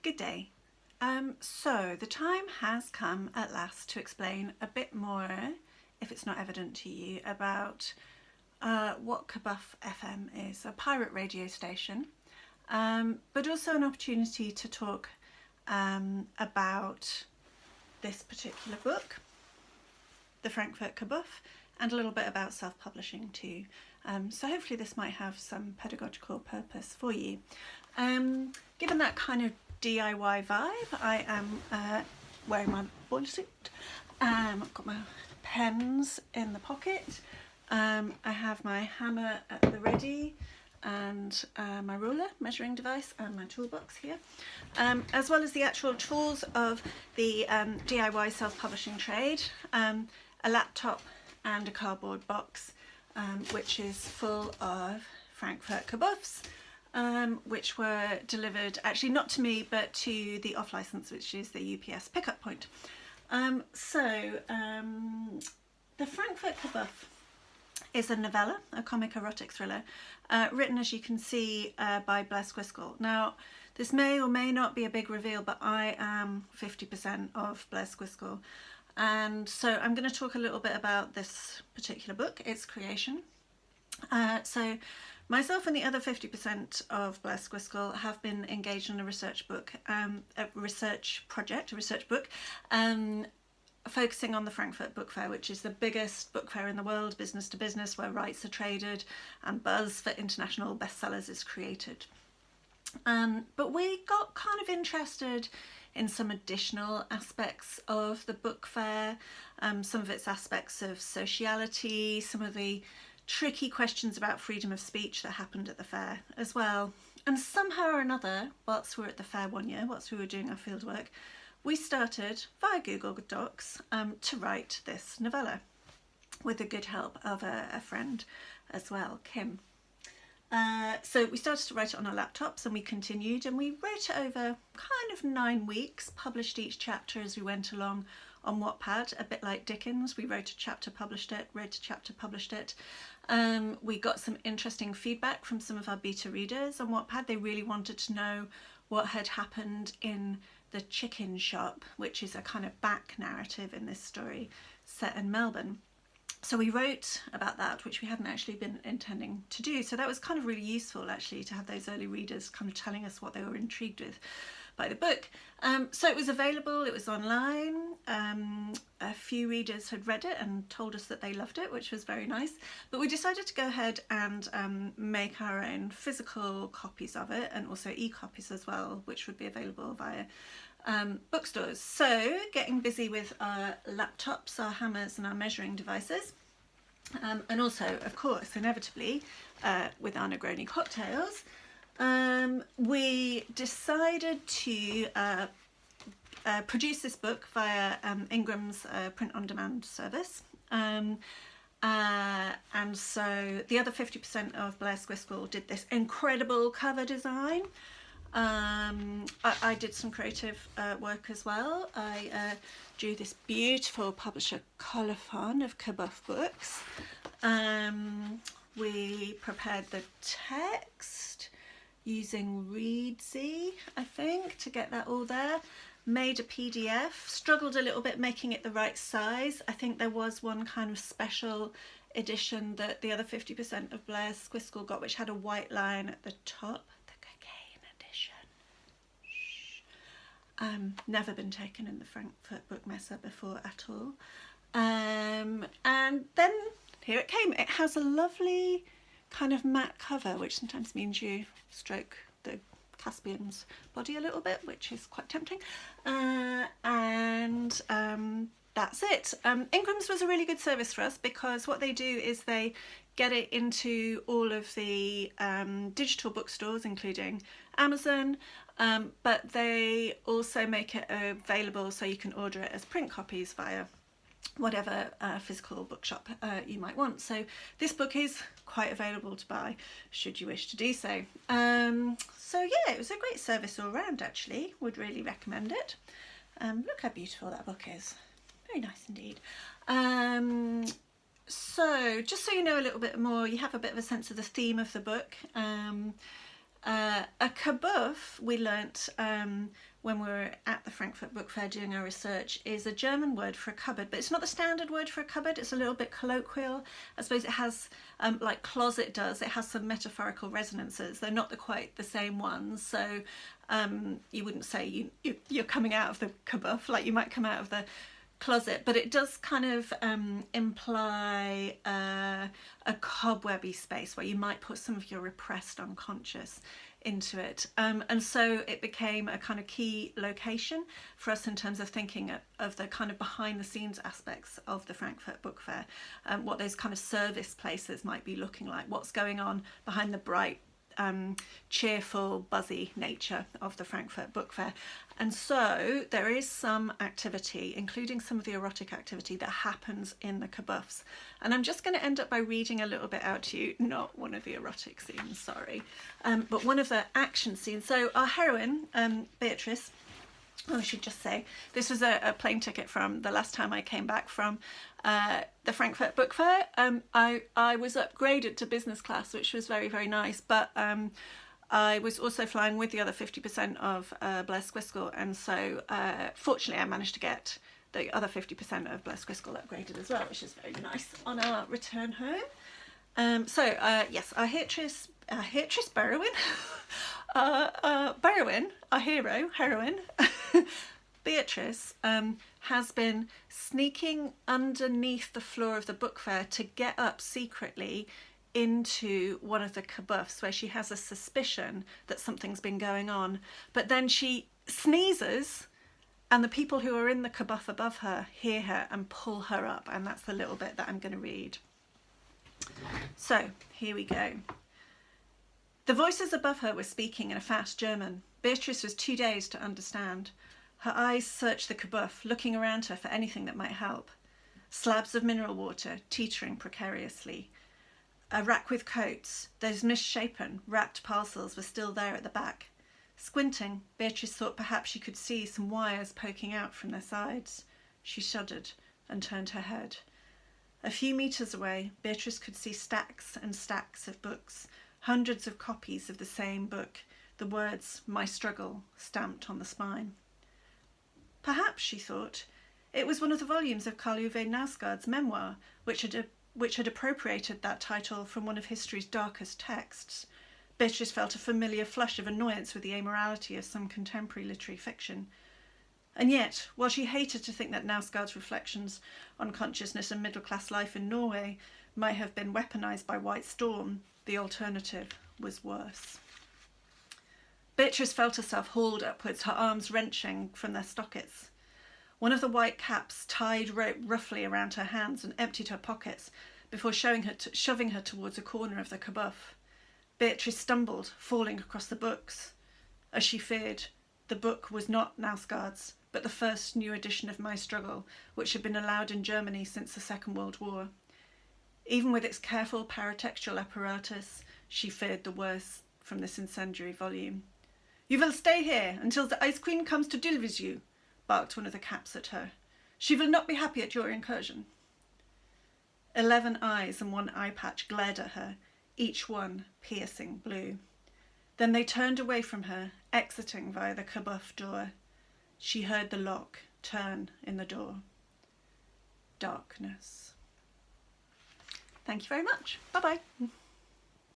Good day. So the time has come at last to explain a bit more, if it's not evident to you, about what KabuffFM is, a pirate radio station, but also an opportunity to talk about this particular book, the Frankfurt Kabuff, and a little bit about self-publishing too. So hopefully this might have some pedagogical purpose for you. Given that kind of DIY vibe, I am wearing my bodysuit. I've got my pens in the pocket. I have my hammer at the ready and my ruler, measuring device, and my toolbox here, as well as the actual tools of the DIY self-publishing trade, a laptop and a cardboard box, which is full of Frankfurt Kabuffs, which were delivered, actually not to me, but to the off license, which is the UPS pickup point. The Frankfurt Kabuff is a novella, a comic erotic thriller, written, as you can see, by Blair Squiskull. Now, this may or may not be a big reveal, but I am 50% of Blair Squiskull. And so I'm going to talk a little bit about this particular book, its creation. So myself and the other 50% of Blair Squiskull have been engaged in a research book, a research book, focusing on the Frankfurt Book Fair, which is the biggest book fair in the world, business to business, where rights are traded and buzz for international bestsellers is created. But we got kind of interested in some additional aspects of the book fair, some of its aspects of sociality, some of the tricky questions about freedom of speech that happened at the fair as well. And somehow or another, whilst we were at the fair one year, whilst we were doing our fieldwork, we started via Google Docs to write this novella with the good help of a friend as well, Kim. So we started to write it on our laptops, and we continued, and we wrote it over kind of 9 weeks, published each chapter as we went along on Wattpad, a bit like Dickens. We wrote a chapter, published it, wrote a chapter, published it. We got some interesting feedback from some of our beta readers on Wattpad. They really wanted to know what had happened in the chicken shop, which is a kind of back narrative in this story set in Melbourne. So we wrote about that, which we hadn't actually been intending to do. So that was kind of really useful, actually, to have those early readers kind of telling us what they were intrigued with by the book. So it was available, it was online. A few readers had read it and told us that they loved it, which was very nice. But we decided to go ahead and make our own physical copies of it, and also e-copies as well, which would be available via bookstores. So getting busy with our laptops, our hammers and our measuring devices, and also, of course, inevitably, with our Negroni cocktails, we decided to produce this book via Ingram's print-on-demand service. And so the other 50% of Blair Squiskull did this incredible cover design. I did some creative work as well. I drew this beautiful publisher colophon of Kabuff books. We prepared the text using Readsy, I think, to get that all there. Made a PDF, struggled a little bit making it the right size. I think there was one kind of special edition that the other 50% of Blair Squiskull got, which had a white line at the top. Never been taken in the Frankfurt Bookmesse before at all. And then here it came. It has a lovely kind of matte cover, which sometimes means you stroke the Caspian's body a little bit, which is quite tempting. That's it. Ingram's was a really good service for us, because what they do is they get it into all of the digital bookstores, including Amazon, but they also make it available so you can order it as print copies via whatever physical bookshop you might want. So this book is quite available to buy should you wish to do so. So yeah, it was a great service all round, actually. Would really recommend it. Look how beautiful that book is. Very nice indeed. So just so you know a little bit more, you have a bit of a sense of the theme of the book. A kabuff, we learnt when we were at the Frankfurt Book Fair doing our research, is a German word for a cupboard, but it's not the standard word for a cupboard. It's a little bit colloquial. I suppose it has, like closet does, it has some metaphorical resonances. They're not quite the same ones. So you wouldn't say you're coming out of the kabuff like you might come out of the closet, but it does kind of imply a cobwebby space where you might put some of your repressed unconscious into it, and so it became a kind of key location for us in terms of thinking of the kind of behind the scenes aspects of the Frankfurt Book Fair, what those kind of service places might be looking like, what's going on behind the bright cheerful, buzzy nature of the Frankfurt Book Fair. And so there is some activity, including some of the erotic activity, that happens in the kabuffs. And I'm just going to end up by reading a little bit out to you, not one of the erotic scenes, sorry, but one of the action scenes. So our heroine, Beatrice, I should just say, this was a plane ticket from the last time I came back from the Frankfurt Book Fair. I was upgraded to business class, which was very, very nice, but I was also flying with the other 50% of Blair Squiscle, and so fortunately I managed to get the other 50% of Blair Squiscle upgraded as well, which is very nice on our return home. Yes, our Beatrice Barrowin, Barrowin, our heroine, Beatrice, has been sneaking underneath the floor of the book fair to get up secretly into one of the kabuffs where she has a suspicion that something's been going on. But then she sneezes and the people who are in the kabuff above her hear her and pull her up. And that's the little bit that I'm going to read. So here we go. The voices above her were speaking in a fast German. Beatrice was too dazed to understand. Her eyes searched the kabuff, looking around her for anything that might help. Slabs of mineral water teetering precariously. A rack with coats, those misshapen, wrapped parcels were still there at the back. Squinting, Beatrice thought perhaps she could see some wires poking out from their sides. She shuddered and turned her head. A few metres away, Beatrice could see stacks and stacks of books, hundreds of copies of the same book, the words "My Struggle" stamped on the spine. Perhaps, she thought, it was one of the volumes of Carl Uwe Knausgaard's memoir, which had appropriated that title from one of history's darkest texts. Beatrice felt a familiar flush of annoyance with the amorality of some contemporary literary fiction. And yet, while she hated to think that Knausgaard's reflections on consciousness and middle-class life in Norway might have been weaponised by White Storm, the alternative was worse. Beatrice felt herself hauled upwards, her arms wrenching from their sockets. One of the white caps tied rope roughly around her hands and emptied her pockets before shoving her towards a corner of the kabuff. Beatrice stumbled, falling across the books. As she feared, the book was not Knausgaard's, but the first new edition of My Struggle, which had been allowed in Germany since the Second World War. Even with its careful paratextual apparatus, she feared the worst from this incendiary volume. "You will stay here until the Ice Queen comes to deal with you," barked one of the caps at her. "She will not be happy at your incursion." 11 eyes and one eye patch glared at her, each one piercing blue. Then they turned away from her, exiting via the kabuff door. She heard the lock turn in the door. Darkness. Thank you very much. Bye-bye.